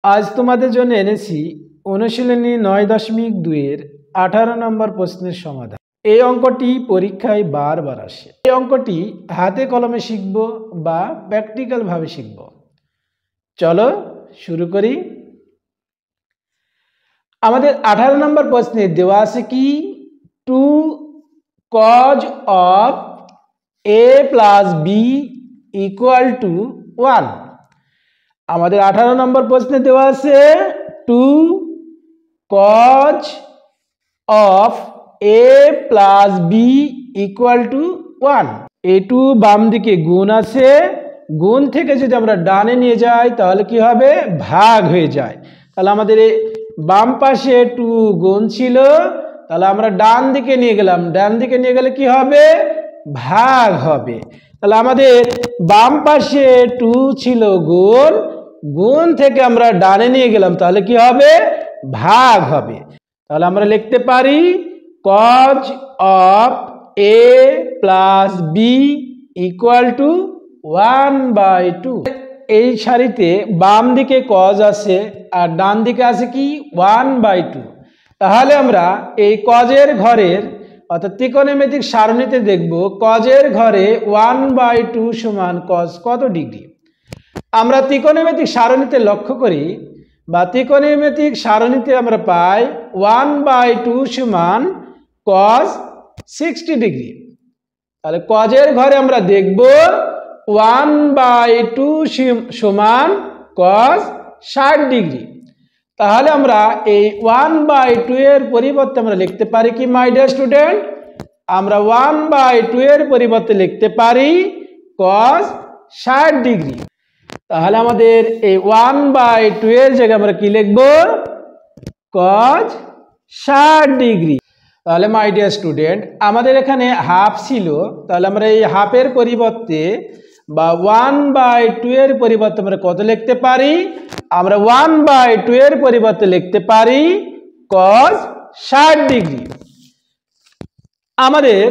আজ তোমাদের জন্য এনেছি অনুশীলনী ৯.২ এর ১৮ নম্বর প্রশ্নের সমাধান। এই অঙ্কটি পরীক্ষায় বারবার আসে। এই অঙ্কটি হাতে কলমে শিখব বা প্র্যাকটিক্যাল ভাবে শিখব। চলো শুরু করি। আমাদের ১৮ নম্বর প্রশ্নে দেওয়া আছে কি 2 cos of a plus b equal to 1। আমাদের ১৮ নম্বর প্রশ্নে দেওয়া আছে 2 cos of a plus b equal to 1। a2 বাম দিকে গুণ আছে, গুণ থেকে যদি আমরা ডানে নিয়ে যাই তাহলে কি হবে, ভাগ হয়ে যায়। তাহলে আমাদের বাম পাশে 2 গুণ ছিল, তাহলে আমরা ডান দিকে নিয়ে গেলাম, ডান দিকে নিয়ে গেলে কি হবে, ভাগ হবে। তাহলে আমাদের বাম পাশে 2 ছিল গুণ, গুণ থেকে আমরা ডানে নিয়ে গেলাম তাহলে কি হবে, ভাগ হবে। তাহলে আমরা লিখতে পারি cos of a plus b equal to 1/2। এই সারিতে বাম দিকে cos আছে আর ডান দিকে আছে কি 1/2। তাহলে আমরা এই cos-এর ঘরের অর্থাৎ ত্রিকোণমিতিক সারণীতে দেখব cos-এর ঘরে 1/2 সমান cos কত ডিগ্রি। আমরা ত্রিকোণমিতিক সারণীতে লক্ষ্য করি বা ত্রিকোণমিতিক সারণীতে আমরা পাই 1/2 সমান cos 60 ডিগ্রি। তাহলে cos-এর ঘরে আমরা দেখব 1/2 সমান cos 60 ডিগ্রি। তাহলে আমরা এই 1/2 এর পরিবর্তে আমরা লিখতে পারি কি মাই ডিয়ার স্টুডেন্ট, আমরা 1/2 এর পরিবর্তে লিখতে পারি cos 60 ডিগ্রি। তাহলে আমাদের এই 1/2 এর জায়গায় আমরা কি লিখব, cos 60 ডিগ্রি। তাহলে মাই ডিয়ার স্টুডেন্ট আমাদের এখানে হাফ ছিল, তাহলে আমরা এই হাফের পরিবর্তে বা 1/2 এর পরিবর্তে আমরা কত লিখতে পারি, আমরা 1/2 এর পরিবর্তে লিখতে পারি cos 60 ডিগ্রি। আমাদের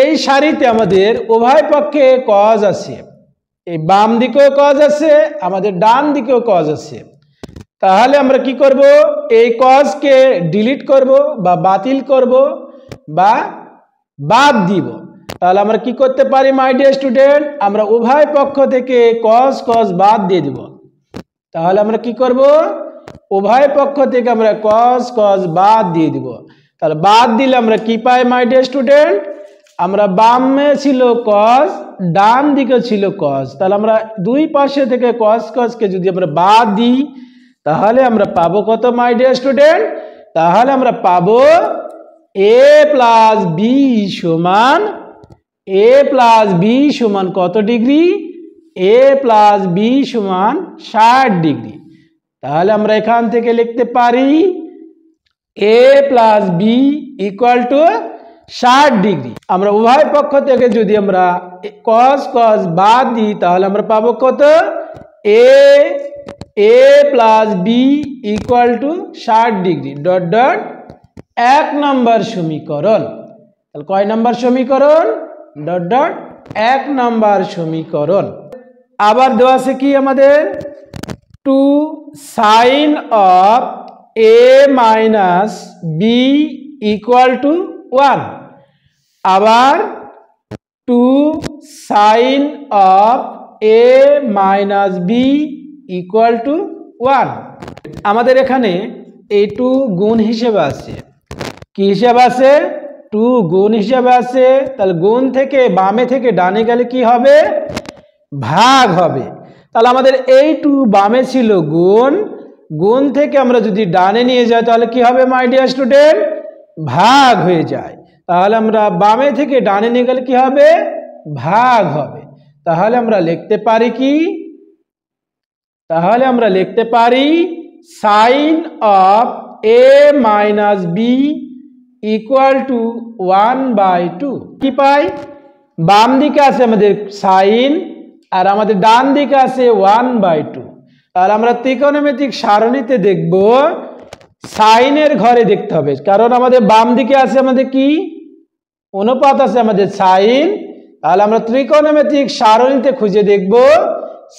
এই সারিতে আমাদের উভয় পক্ষে cos আছে, এই বাম দিকেও cos আছে, আমাদের ডান দিকেও cos আছে। তাহলে আমরা কি করব, এই cos কে ডিলিট করব বা বাতিল করব বা বাদ দিব। তাহলে আমরা কি করতে পারি মাই ডিয়ার স্টুডেন্ট, আমরা উভয় পক্ষ থেকে cos cos বাদ দিয়ে দিব। তাহলে আমরা কি করব, উভয় পক্ষ থেকে আমরা cos cos বাদ দিয়ে দিব। তাহলে বাদ দিলে আমরা কি পাই মাই ডিয়ার স্টুডেন্ট, আমরা বামে ছিল cos, ডান দিকে ছিল cos। তাহলে আমরা দুই পাশে থেকে cos cos কে যদি আমরা বাদ দিই তাহলে আমরা পাবো কত মাই ডিয়ার স্টুডেন্ট, তাহলে আমরা পাবো a plus b সমান কত ডিগ্রি, a plus b সমান 60 ডিগ্রি। তাহলে আমরা এখান থেকে লিখতে পারি a plus b equal to 60 degree. আমরা উভয় পক্ষ থেকে যদি আমরা cos cos বাদ দিই তাহলে আমরা পাবো কত, a plus b equal to 60 degree dot dot 1 নম্বর সমীকরণ। তাহলে কয় নম্বর সমীকরণ, ডট ডট 1 নম্বর সমীকরণ। আবার দেওয়া আছে কি আমাদের 2 sin of a minus b equal to 1। আবার 2 sin of a minus b equal to 1। আমাদের এখানে এই 2 গুণ হিসেবে আছে, কি হিসেবে আছে, 2 গুণ হিসেবে আছে। তাহলে গুণ থেকে বামে থেকে ডানে গেলে কি হবে, ভাগ হবে। তাহলে আমাদের এই 2 বামে ছিল গুণ, গুণ থেকে আমরা যদি ডানে নিয়ে যাই তাহলে কি হবে মাই ডিয়ার স্টুডেন্ট, ভাগ হয়ে যায়। তাহলে আমরা বামে থেকে ডানে নিয়ে গেলে কি হবে, ভাগ হবে। তাহলে আমরা লিখতে পারি কি, তাহলে আমরা লিখতে পারি sin of a minus b equal to 1/2। কি পাই, বাম দিকে আছে আমাদের sin আর আমাদের ডান দিকে আছে 1/2। তাহলে আমরা ত্রিকোণমিতিক সারণীতে দেখব sin এর ঘরে দেখতে হবে, কারণ আমাদের বাম দিকে আছে আমাদের কি অনুপাত আছে আমাদের sin। তাহলে আমরা ত্রিকোণমিতিক সারণীতে খুঁজে দেখব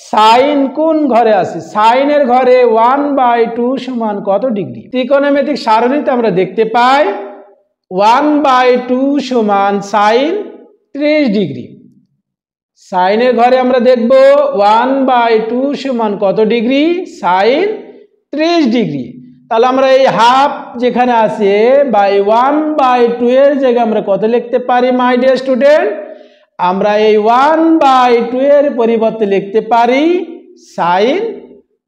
সাইন কোন ঘরে আছে? সাইনের ঘরে 1/2 সমান কত ডিগ্রি? ত্রিকোণমিতিক সারণীতে আমরা দেখতে পাই 1/2 সমান সাইন 30 ডিগ্রি। সাইনের ঘরে আমরা দেখব 1/2 সমান কত ডিগ্রি? Sign 30 degree. তাহলে আমরা এই হাফ যেখানে আছে বা 1/2 এর জায়গায় আমরা কত লিখতে পারি মাই ডিয়ার স্টুডেন্ট? আমরা এই 1/2 এর পরিবর্তে লিখতে পারি সাইন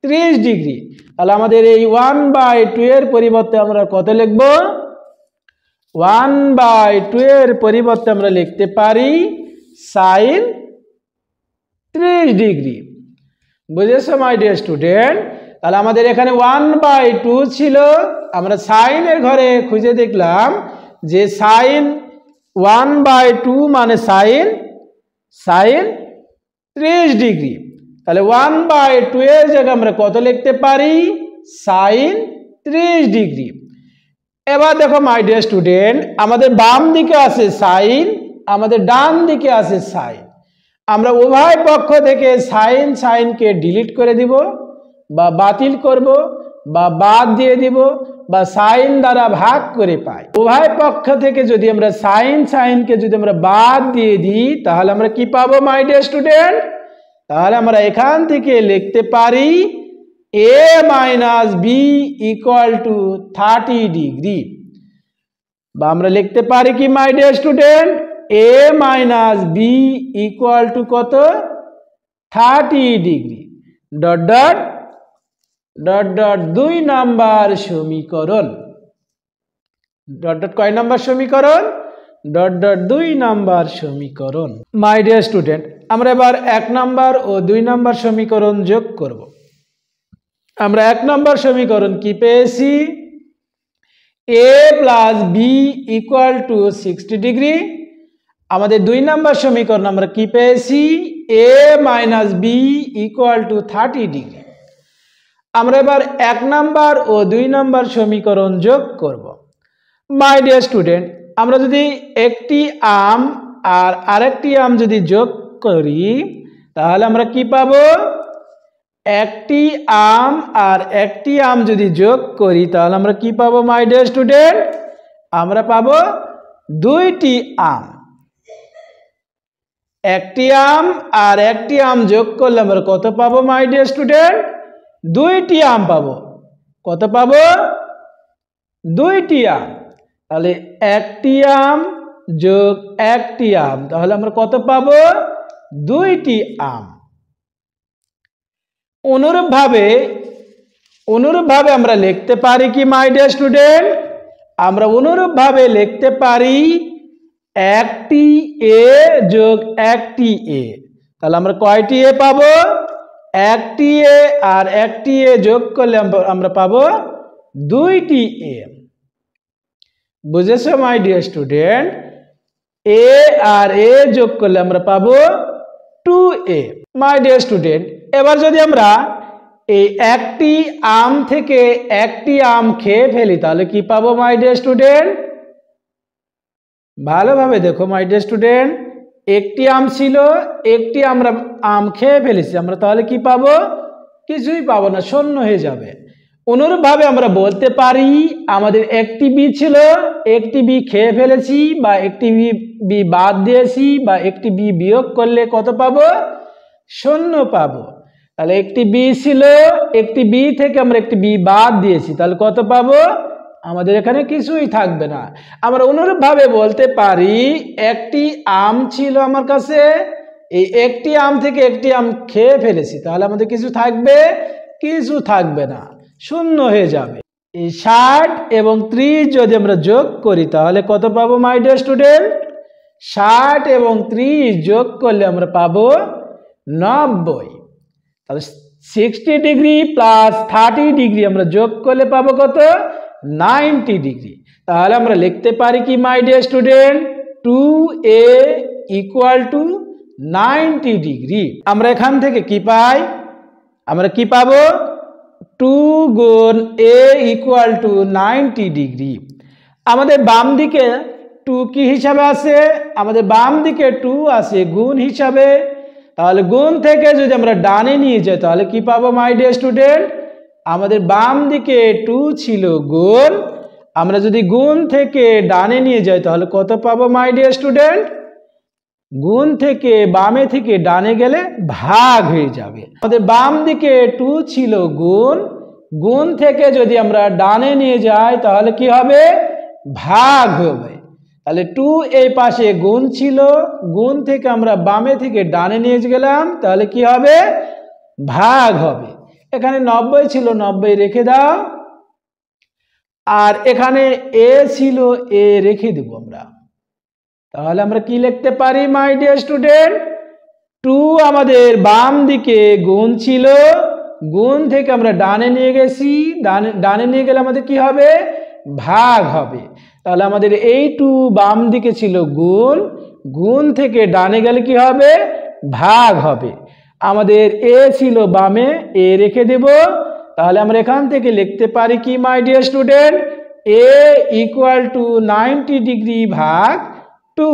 30 ডিগ্রি। তাহলে আমাদের এই 1/2 এর পরিবর্তে আমরা কত লিখব? 1/2 এর পরিবর্তে আমরা লিখতে পারি সাইন 30 ডিগ্রি। বুঝেছো মাই ডিয়ার স্টুডেন্ট? তাহলে আমাদের এখানে 1/2 ছিল, আমরা সাইনের ঘরে খুঁজে দেখলাম যে সাইন 1/2 মানে সাইন 30 ডিগ্রি। তাহলে 1/2 এর জায়গায় আমরা কত লিখতে পারি? Sine 30 degree. এবার দেখো মাই ডিয়ার স্টুডেন্ট, আমাদের বাম দিকে আছে সাইন, আমাদের ডান দিকে আছে সাইন। আমরা উভয় পক্ষ থেকে সাইনকে ডিলিট করে দিব বা বাতিল করব বা বাদ দিয়ে দিব বা সাইন দ্বারা ভাগ করে পাই। উভয় পক্ষ থেকে যদি আমরা সাইনকে যদি আমরা বাদ দিয়ে দিই তাহলে আমরা কি পাবো মাই ডিয়ার স্টুডেন্ট? তাহলে আমরা এখান থেকে লিখতে পারি a - b = 30 ডিগ্রি। বা আমরা লিখতে পারি কি মাই ডিয়ার স্টুডেন্ট? a - b = কত? 30 degree. Dot dot dot dot 2 number সমীকরণ। ডট ডট কয় নাম্বার সমীকরণ? ডট ডট 2 নাম্বার সমীকরণ। মাই ডিয়ার স্টুডেন্ট, আমরা এবার 1 নাম্বার ও 2 নাম্বার সমীকরণ যোগ করব। আমরা 1 নাম্বার সমীকরণ কি পেয়েছি? a + b = 60 degree. আমাদের 2 নাম্বার সমীকরণ আমরা কি পেয়েছি? a - b = 30 degree. আমরা এবার 1 নাম্বার ও 2 নাম্বার সমীকরণ যোগ করব। মাই ডিয়ার স্টুডেন্ট, আমরা যদি একটি আম আর আরেকটি আম যদি যোগ করি তাহলে আমরা কি পাবো? একটি আম আর একটি আম যদি যোগ করি তাহলে আমরা কি পাবো মাই ডিয়ার স্টুডেন্ট? আমরা পাবো 2টি আম। একটি আম আর একটি আম যোগ করলে আমরা কত পাবো মাই ডিয়ার স্টুডেন্ট? 2টি আম পাবো। কত পাবো? 2টি আম। তাহলে একটি আম যোগ একটি আম, তাহলে আমরা কত পাবো? 2টি আম। অনুরূপভাবে আমরা লিখতে পারি কি মাই ডিয়ার স্টুডেন্ট? আমরা অনুরূপভাবে লিখতে পারি একটি a যোগ একটি a। তাহলে আমরা কয়টি a পাবো? একটি a আর একটি a যোগ করলে আমরা পাবো 2টি a। বুঝেছো মাই ডিয়ার স্টুডেন্ট? a আর a যোগ করলে আমরা পাবো 2a। মাই ডিয়ার স্টুডেন্ট, এবার যদি আমরা এই একটি আম থেকে একটি আম খেয়ে ফেলি তাহলে কি পাবো মাই ডিয়ার স্টুডেন্ট? ভালোভাবে দেখো মাই ডিয়ার স্টুডেন্ট, একটি আম ছিল, একটি আমরা আম খেয়ে ফেলেছি, আমরা তাহলে কি পাবো? কিছুই পাবো না, শূন্য হয়ে যাবে। অনুরূপভাবে আমরা বলতে পারি আমাদের একটি বি ছিল, একটি বি খেয়ে ফেলেছি বা একটি বি বাদ দিয়েছি বা একটি বি বিয়োগ করলে কত পাবো? শূন্য পাবো। তাহলে একটি বি ছিল, একটি বি থেকে আমরা একটি বি বাদ দিয়েছি, তাহলে কত পাবো? আমাদের এখানে কিছুই থাকবে না। আমরা অনুরূপভাবে বলতে পারি একটি আম ছিল আমার কাছে, এই একটি আম থেকে একটি আম খেয়ে ফেলেছি, তাহলে আমাদের কিছু থাকবে? কিছু থাকবে না, শূন্য হয়ে যাবে। এই 60 এবং 30 যদি আমরা যোগ করি তাহলে কত পাবো মাই ডিয়ার স্টুডেন্ট? 60 এবং 30 যোগ করলে আমরা পাবো 90। তাহলে 60 ডিগ্রি প্লাস 30 ডিগ্রি আমরা যোগ করলে পাবো কত? 90 ডিগ্রি। তাহলে আমরা লিখতে পারি কি মাই ডিয়ার স্টুডেন্ট? 2a = 90 degree. আমরা এখান থেকে কি পাই? আমরা কি পাবো? 2 গুণ a = 90 ডিগ্রি। আমাদের বাম দিকে 2 কি হিসাবে আছে? আমাদের বাম দিকে 2 আছে গুণ হিসাবে। তাহলে গুণ থেকে যদি আমরা ডানে নিয়ে যাই তাহলে কি পাবো মাই ডিয়ার স্টুডেন্ট? আমাদের বাম দিকে 2 ছিল গুণ, আমরা যদি গুণ থেকে ডানে নিয়ে যাই তাহলে কত পাবো মাই ডিয়ার স্টুডেন্ট? গুণ থেকে বামে থেকে ডানে গেলে ভাগ হয়ে যাবে। আমাদের বাম দিকে 2 ছিল গুণ, গুণ থেকে যদি আমরা ডানে নিয়ে যাই তাহলে কি হবে? ভাগ হবে। তাহলে 2 এই পাশে গুণ ছিল, গুণ থেকে আমরা বামে থেকে ডানে নিয়ে গেলাম তাহলে কি হবে? ভাগ হবে। এখানে 90 ছিল, 90 রেখে দাও, আর এখানে এ ছিল, এ রেখে দেব আমরা। তাহলে আমরা কি লিখতে পারি মাই ডিয়ার স্টুডেন্ট? 2 আমাদের বাম দিকে গুণ ছিল, গুণ থেকে আমরা ডানে নিয়ে গেছি, ডানে নিয়ে গেলে আমাদের কি হবে? ভাগ হবে। তাহলে আমাদের এই 2 বাম দিকে ছিল গুণ, গুণ থেকে ডানে গেলে কি হবে? ভাগ হবে। আমাদের এ ছিল বামে, এ রেখে দেব। তাহলে আমরা এখান থেকে লিখতে পারি কি মাই dear student? A equal to 90 degree ভাগ 2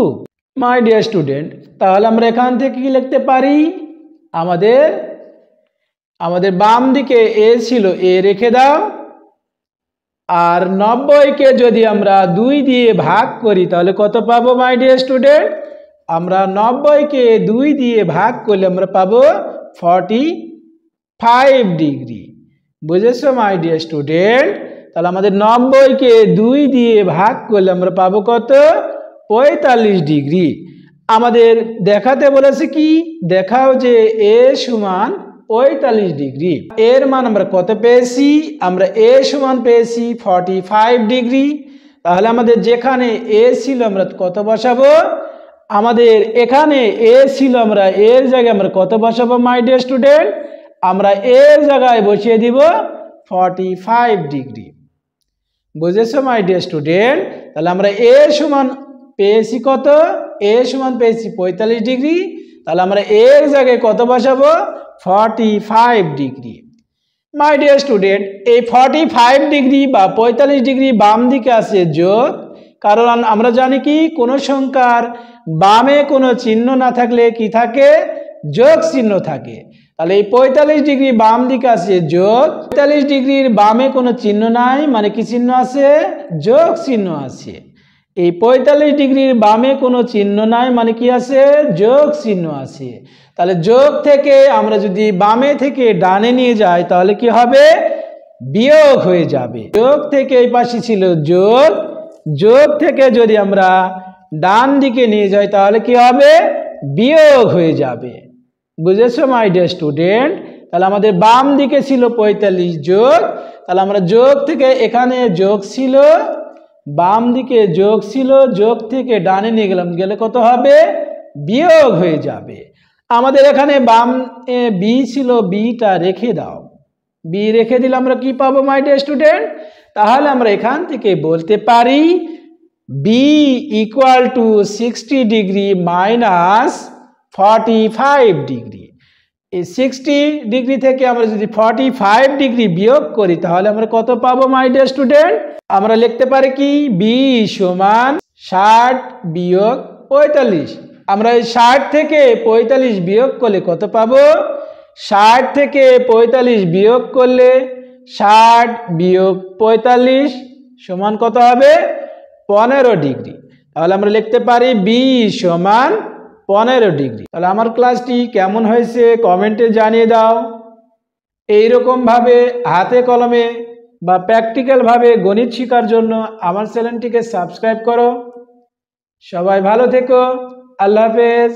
মাই ডিয়ার স্টুডেন্ট। তাহলে আমরা এখান থেকে কি লিখতে পারি? আমাদের বাম দিকে এ ছিল, এ রেখে দাও, আর 90 কে যদি আমরা 2 দিয়ে ভাগ করি তাহলে কত পাবো মাই ডিয়ার স্টুডেন্ট? আমরা 90-কে 2 দিয়ে ভাগ করলে আমরা পাবো 45 ডিগ্রি। বুঝেছো মাই ডিয়ার স্টুডেন্ট? তাহলে আমাদের 90-কে 2 দিয়ে ভাগ করলে আমরা পাবো কত? 45 ডিগ্রি। আমাদের দেখাতে বলেছে কি? দেখাও যে এ সমান 45 ডিগ্রি। এর মান আমরা কত পেয়েছি? আমরা এ সমান পেয়েছি 45 ডিগ্রি। তাহলে আমাদের যেখানে এ ছিল আমরা কত বসাবো? আমাদের এখানে এ ছিল, আমরা এর জায়গায় আমরা কত বসাবো মাই ডিয়ার স্টুডেন্ট? আমরা এর জায়গায় বসিয়ে দিব 45 ডিগ্রি। বুঝেছো মাই ডিয়ার স্টুডেন্ট? তাহলে আমরা এ সমান পেয়েছি কত? এ সমান পেয়েছি 45 ডিগ্রি। তাহলে আমরা এর জায়গায় কত বসাবো? 45 ডিগ্রি। মাই ডিয়ার স্টুডেন্ট, এই 45 ডিগ্রি বা 45 ডিগ্রি বাম দিকে আছে যোগ, কারণ আমরা জানি কি কোনো সংখ্যার বামে কোনো চিহ্ন না থাকলে কি থাকে? যোগ চিহ্ন থাকে। তাহলে এই 45 ডিগ্রি বাম দিকে আছে যোগ, 45 ডিগ্রির বামে কোনো চিহ্ন নাই, মানে কি চিহ্ন আছে? যোগ চিহ্ন আছে। এই 45 ডিগ্রির বামে কোনো চিহ্ন নাই, মানে কি আছে? যোগ চিহ্ন আছে। তাহলে যোগ থেকে আমরা যদি বামে থেকে ডানে নিয়ে যাই তাহলে কি হবে? বিয়োগ হয়ে যাবে। যোগ থেকে এই পাশে ছিল যোগ, যোগ থেকে যদি আমরা ডান দিকে নিয়ে যাই তাহলে কি হবে? বিয়োগ হয়ে যাবে। বুঝেছো মাই ডিয়ার স্টুডেন্ট? তাহলে আমাদের বাম দিকে ছিল 45 যোগ, তাহলে আমরা যোগ থেকে এখানে যোগ ছিল, বাম দিকে যোগ ছিল, যোগ থেকে ডানে নিয়ে গেলাম, গেলে কত হবে? বিয়োগ হয়ে যাবে। আমাদের এখানে বাম বি ছিল, বিটা রেখে দাও। বি রেখে দিলে আমরা কি পাবো মাই ডিয়ার স্টুডেন্ট? তাহলে আমরা এখান থেকে বলতে পারি B equal to 60 degree minus 45 degree. এই 60 ডিগ্রি থেকে আমরা যদি 45 ডিগ্রি বিয়োগ করি তাহলে আমরা কত পাবো মাই ডিয়ার স্টুডেন্ট? আমরা লিখতে পারি কি? বি সমান 60 বিয়োগ 45। আমরা এই 60 থেকে 45 বিয়োগ করলে কত পাবো? 60 থেকে 45 বিয়োগ করলে 60 বিয়োগ 45 সমান কত হবে? 15 ডিগ্রি। তাহলে আমরা লিখতে পারি বি সমান 15 ডিগ্রি। তাহলে আমার ক্লাসটি কেমন হয়েছে কমেন্টে জানিয়ে দাও। এইরকম ভাবে হাতে কলমে বা প্র্যাকটিক্যাল ভাবে গণিত শেখার জন্য আমার চ্যানেলটিকে সাবস্ক্রাইব করো। সবাই ভালো থেকো। আল্লাহ হাফেজ।